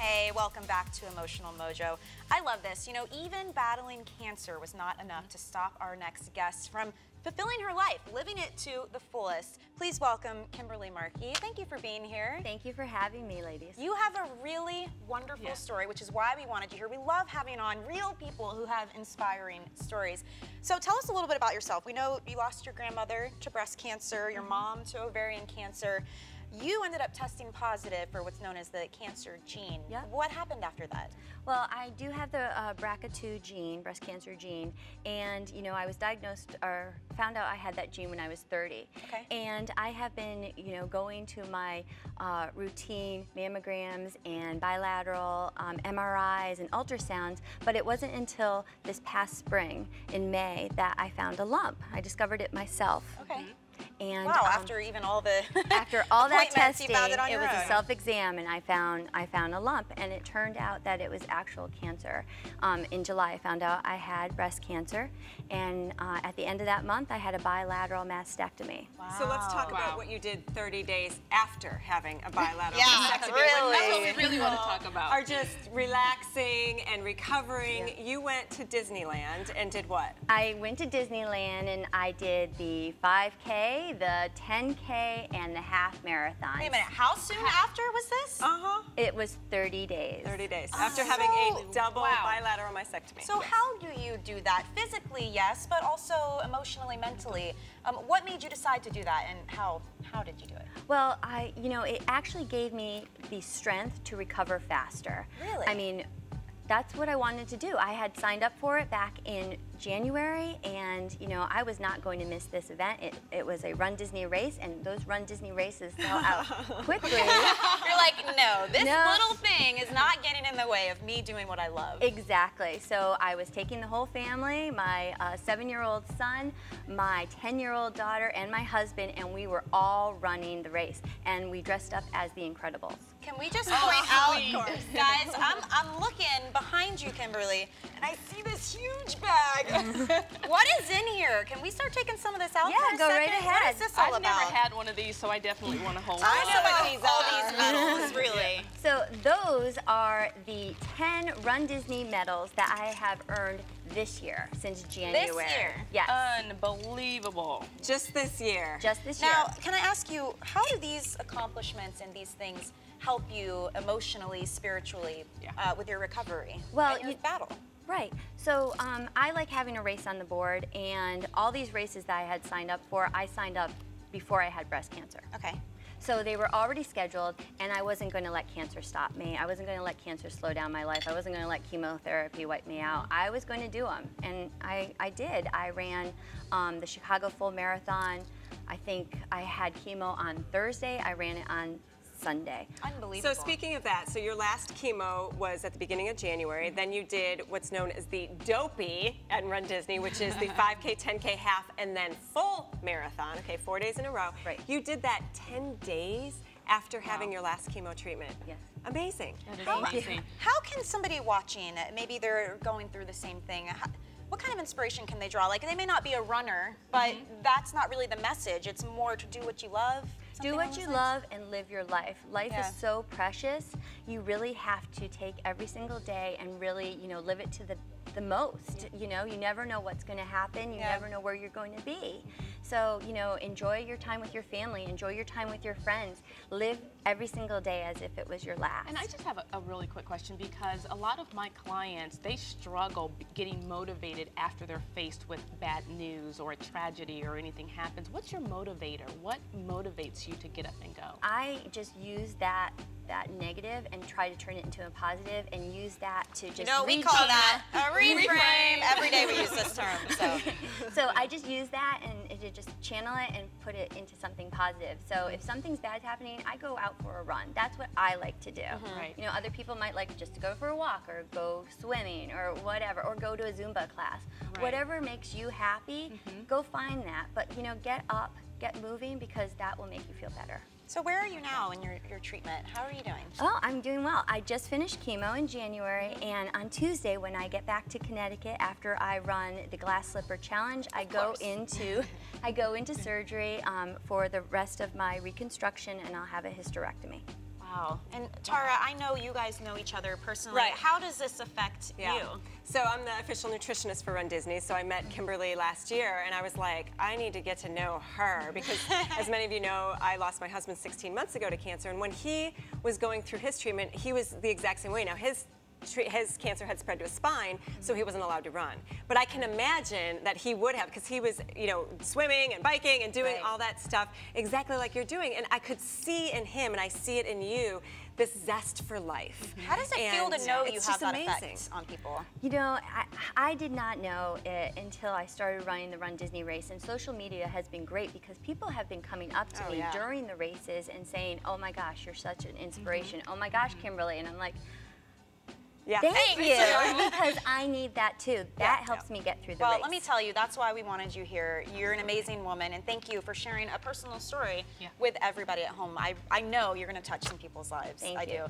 Hey, welcome back to Emotional Mojo. I love this. You know, even battling cancer was not enough to stop our next guest from fulfilling her life, living it to the fullest. Please welcome Kimberley Markey. Thank you for being here. Thank you for having me, ladies. You have a really wonderful story, which is why we wanted you here. We love having on real people who have inspiring stories. So tell us a little bit about yourself. We know you lost your grandmother to breast cancer, your mom to ovarian cancer. You ended up testing positive for what's known as the cancer gene. Yep. What happened after that? Well, I do have the BRCA2 gene, breast cancer gene, and you know, I was diagnosed or found out I had that gene when I was 30. Okay. And I have been, you know, going to my routine mammograms and bilateral MRIs and ultrasounds, but it wasn't until this past spring in May that I found a lump. I discovered it myself. Okay. And, wow, after even all the after all that testing, you found it was a self-exam, and I found a lump, and it turned out that it was actual cancer. In July, I found out I had breast cancer, and at the end of that month, I had a bilateral mastectomy. Wow. So let's talk about what you did 30 days after having a bilateral mastectomy. Really. That's what we really want to talk about. Are just relaxing and recovering. Yeah. You went to Disneyland and did what? I went to Disneyland and I did the 5K, the 10K, and the half marathon. Wait a minute, how soon after was this? It was 30 days. 30 days. After having a double bilateral mastectomy. So how do you do that? Physically, yes, but also emotionally, mentally. What made you decide to do that, and how did you do it? Well, you know, it actually gave me the strength to recover faster. Really? I mean, that's what I wanted to do. I had signed up for it back in January, and you know, I was not going to miss this event. It was a Run Disney race, and those Run Disney races sell out quickly. You're like, no, this little thing is not getting in the way of me doing what I love. Exactly. So I was taking the whole family, my 7-year-old son, my 10-year-old daughter, and my husband, and we were all running the race, and we dressed up as the Incredibles. Can we just point out, guys, I'm looking behind you, Kimberly, and I see this huge bag. What is in here? Can we start taking some of this out for a go second? right ahead. What is this all I've about? never had one of these, so I definitely want to hold I on. know what all these medals, really. So those are the 10 Run Disney medals that I have earned this year, since January. This year? Yes. Unbelievable. Just this year. Just this year. Now, can I ask you, how do these accomplishments and these things help you emotionally, spiritually, with your recovery and your battle? Right. So I like having a race on the board, and all these races that I had signed up for, I signed up before I had breast cancer. Okay. So they were already scheduled, and I wasn't going to let cancer stop me. I wasn't going to let cancer slow down my life. I wasn't going to let chemotherapy wipe me out. I was going to do them, and I did. I ran the Chicago Full Marathon. I think I had chemo on Thursday. I ran it on Sunday. Unbelievable. So speaking of that, so your last chemo was at the beginning of January. Then you did what's known as the Dopey at Run Disney, which is the 5K, 10K, half, and then full marathon. Okay, 4 days in a row. Right. You did that 10 days after having your last chemo treatment. Yes. Amazing. That is amazing. How can somebody watching, maybe they're going through the same thing, what kind of inspiration can they draw? Like, they may not be a runner, but that's not really the message. It's more to do what you love. Do what you love and live your life. Life is so precious. You really have to take every single day and really, you know, live it to the most. You know, you never know what's going to happen. You never know where you're going to be. So, you know, enjoy your time with your family. Enjoy your time with your friends. Live every single day as if it was your last. And I just have a really quick question, because a lot of my clients, they struggle getting motivated after they're faced with bad news or a tragedy or anything happens. What's your motivator? What motivates you to get up and go? I just use that negative and try to turn it into a positive, and use that to just we call that a reframe. Every day we use this term. So I just use that and to just channel it and put it into something positive. So if something's bad happening, I go out for a run. That's what I like to do. Right. You know, other people might like just to go for a walk or go swimming or whatever, or go to a Zumba class. Right. Whatever makes you happy, go find that. But you know, get up, get moving, because that will make you feel better. So where are you now in your treatment? How are you doing? Oh, I'm doing well. I just finished chemo in January, and on Tuesday when I get back to Connecticut after I run the Glass Slipper Challenge, I go into surgery for the rest of my reconstruction, and I'll have a hysterectomy. Wow. Wow. And Tara, I know you guys know each other personally. Right. How does this affect you? So I'm the official nutritionist for Run Disney, so I met Kimberly last year, and I was like, I need to get to know her, because as many of you know, I lost my husband 16 months ago to cancer, and when he was going through his treatment, he was the exact same way. Now, his cancer had spread to his spine, so he wasn't allowed to run. But I can imagine that he would have, because he was, you know, swimming and biking and doing all that stuff exactly like you're doing. And I could see in him, and I see it in you, this zest for life. How does it feel to know you have that effect on people? You know, I did not know it until I started running the Run Disney race, and social media has been great because people have been coming up to me during the races and saying, oh my gosh, you're such an inspiration. Oh my gosh, Kimberly. And I'm like, thank you, because I need that too. That helps me get through the race. Well, let me tell you, that's why we wanted you here. You're an amazing woman, and thank you for sharing a personal story with everybody at home. I know you're going to touch some people's lives. Thank I you. do.